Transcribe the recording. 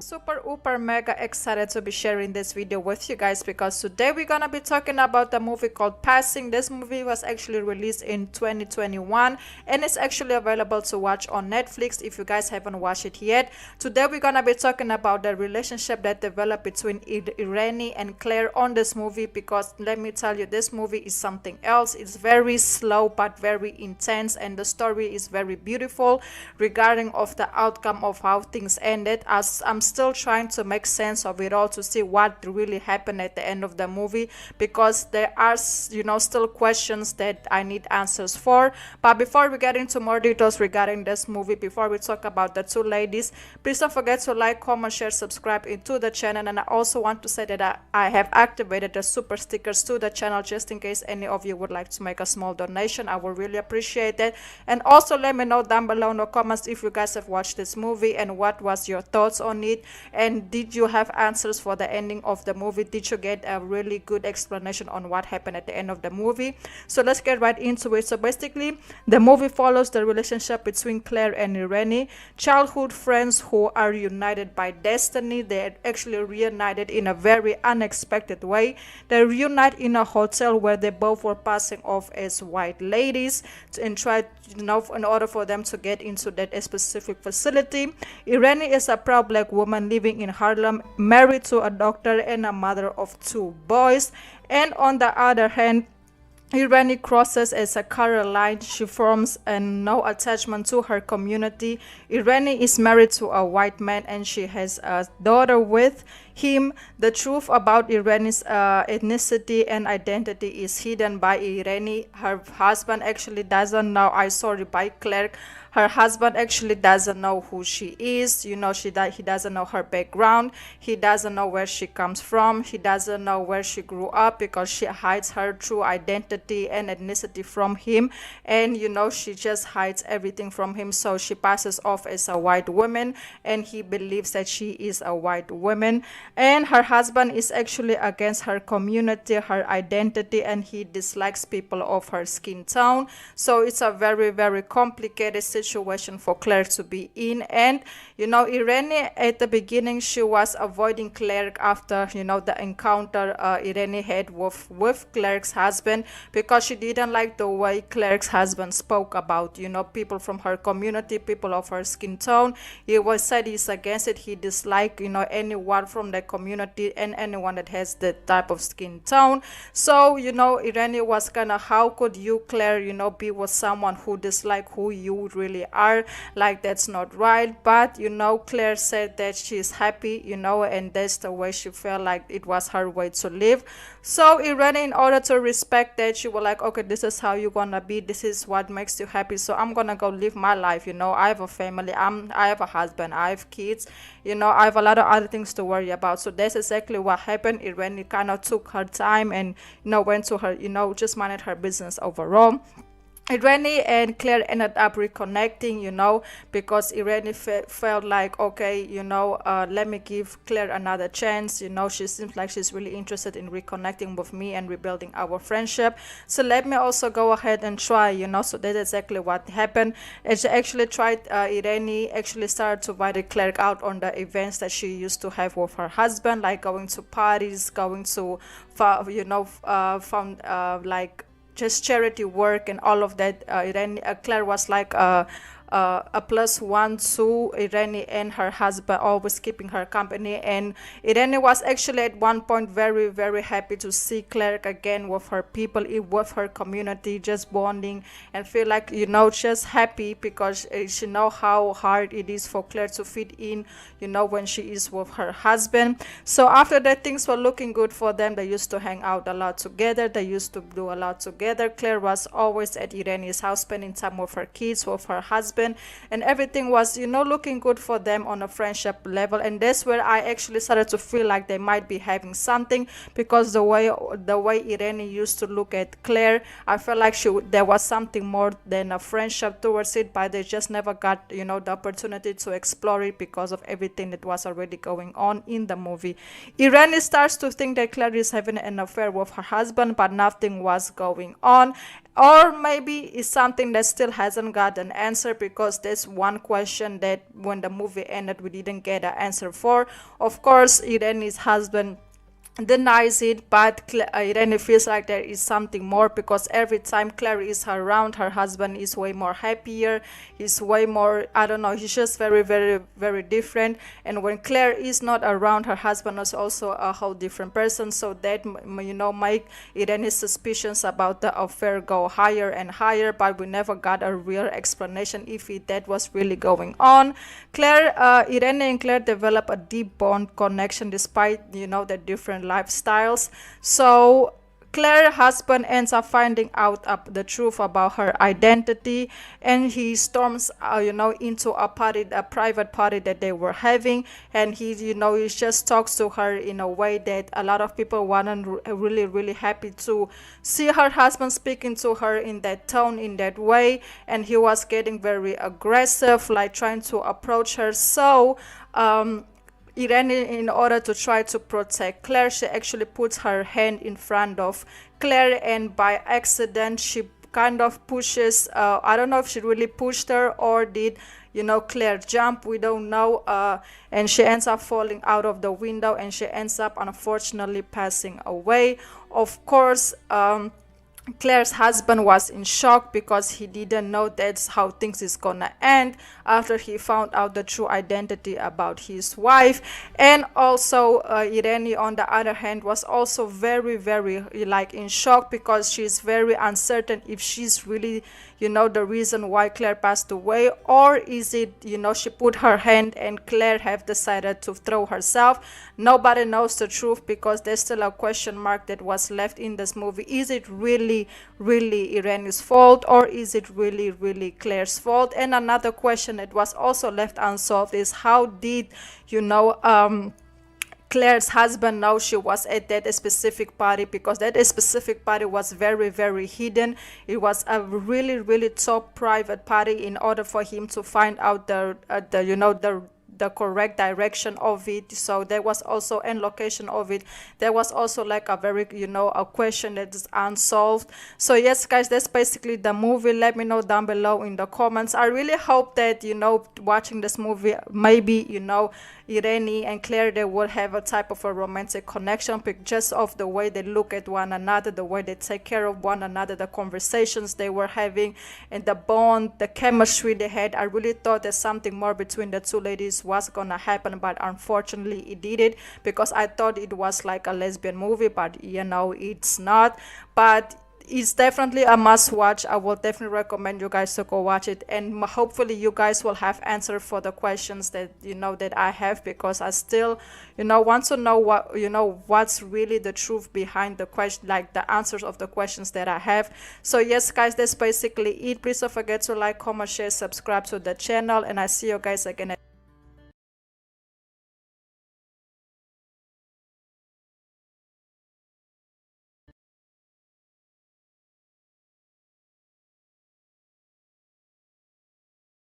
Super uber mega excited to be sharing this video with you guys because today we're gonna be talking about the movie called Passing. This movie was actually released in 2021 and it's actually available to watch on Netflix if you guys haven't watched it yet. Today we're gonna be talking about the relationship that developed between Irene and Claire on this movie, because let me tell you, this movie is something else. It's very slow but very intense, and the story is very beautiful regarding of the outcome of how things ended, as I'm still trying to make sense of it all to see what really happened at the end of the movie, because there are still questions that I need answers for. But before we get into more details regarding this movie, before we talk about the two ladies, please don't forget to like, comment, share, subscribe into the channel. And I also want to say that I have activated the super stickers to the channel just in case any of you would like to make a small donation. I would really appreciate it. And also let me know down below in the comments if you guys have watched this movie and what was your thoughts on it, and did you have answers for the ending of the movie? Did you get a really good explanation on what happened at the end of the movie? So let's get right into it. So basically the movie follows the relationship between Claire and Irene, childhood friends who are united by destiny. They actually reunited in a very unexpected way. They reunite in a hotel where they both were passing off as white ladies and tried, in order for them to get into that specific facility. Irene is a proud black woman living in Harlem, married to a doctor and a mother of two boys. And on the other hand, Irene crosses as a Caroline. She forms no attachment to her community. Irene is married to a white man and she has a daughter with him. The truth about Irene's ethnicity and identity is hidden by Irene. Her husband actually doesn't know. By Claire. Her husband actually doesn't know who she is. He doesn't know her background. He doesn't know where she comes from. He doesn't know where she grew up, because she hides her true identity and ethnicity from him. And she just hides everything from him. So she passes off as a white woman and he believes that she is a white woman. And her husband is actually against her community, her identity, and he dislikes people of her skin tone. So it's a very, very complicated situation for Claire to be in. And Irene at the beginning, she was avoiding Claire after the encounter Irene had with Claire's husband, because she didn't like the way Claire's husband spoke about people from her community, people of her skin tone. He was said he's against it. He disliked anyone from the community and anyone that has that type of skin tone. So Irene was kind of, how could you, Claire, be with someone who dislike who you really are? Like, that's not right. But Claire said that she's happy, and that's the way she felt like it was her way to live. So Irene, in order to respect that, she was like, okay, this is how you're gonna be, this is what makes you happy, so I'm gonna go live my life. I have a family, I have a husband, I have kids, I have a lot of other things to worry about. So that's exactly what happened. Irene kind of took her time and went to her, just minded her business overall. Irene and Claire ended up reconnecting, because Irene felt like, okay, let me give Claire another chance. She seems like she's really interested in reconnecting with me and rebuilding our friendship. So let me also go ahead and try, So that's exactly what happened. And she actually tried, Irene actually started to invite Claire out on the events that she used to have with her husband, like going to parties, going to, like, just charity work and all of that. Claire was like a plus one to Irene and her husband, always keeping her company. And Irene was actually at one point very, very happy to see Claire again with her people, with her community, just bonding and feel like, just happy, because she know how hard it is for Claire to fit in, when she is with her husband. So after that, things were looking good for them. They used to hang out a lot together. They used to do a lot together. Claire was always at Irene's house, spending time with her kids, with her husband, and everything was looking good for them on a friendship level. And that's where I actually started to feel like they might be having something, because the way Irene used to look at Claire, I felt like there was something more than a friendship towards it, but they just never got the opportunity to explore it because of everything that was already going on in the movie. Irene starts to think that Claire is having an affair with her husband, but nothing was going on. or maybe it's something that still hasn't got an answer, because there's one question that when the movie ended we didn't get an answer for. Of course, Irene's husband denies it, but Irene feels like there is something more, because every time Claire is around, her husband is way more happier. He's way more, I don't know, he's just very, very, very different. And when Claire is not around, her husband is also a whole different person. So that, make Irene's suspicions about the affair go higher and higher, but we never got a real explanation if that was really going on. Irene and Claire develop a deep bond connection despite, the different lifestyles. So Claire's husband ends up finding out the truth about her identity, and he storms, into a party, a private party that they were having, and he just talks to her in a way that a lot of people weren't really, really happy to see her husband speaking to her in that tone, in that way, and he was getting very aggressive, like trying to approach her. So, Irene, in order to try to protect Claire, she actually puts her hand in front of Claire, and by accident she kind of pushes, I don't know if she really pushed her or did, Claire jump, we don't know, and she ends up falling out of the window, and she ends up unfortunately passing away. Of course, Claire's husband was in shock because he didn't know that's how things is gonna end after he found out the true identity about his wife. And also Irene, on the other hand, was also very, very in shock, because she's very uncertain if she's really the reason why Claire passed away, or is it she put her hand and Claire have decided to throw herself. Nobody knows the truth, because there's still a question mark that was left in this movie. Is it really, really Irene's fault, or is it really, really Claire's fault? And another question that was also left unsolved is, how did Claire's husband know she was at that specific party, because that specific party was very, very hidden. It was a really, really top private party. In order for him to find out the correct direction of it, so there was also, and location of it, there was also like a very a question that is unsolved. So yes guys, that's basically the movie. Let me know down below in the comments. I really hope that watching this movie, maybe Irene and Claire, they will have a type of a romantic connection, just of the way they look at one another, the way they take care of one another, the conversations they were having, and the bond, the chemistry they had. I really thought that something more between the two ladies was gonna happen, but unfortunately it didn't, because I thought it was like a lesbian movie, but it's not. But it's definitely a must watch. I will definitely recommend you guys to go watch it, and hopefully you guys will have answer for the questions that that I have, because I still want to know what's really the truth behind the question, like the answers of the questions that I have. So yes guys, that's basically it. Please don't forget to like, comment, share, subscribe to the channel, and I see you guys again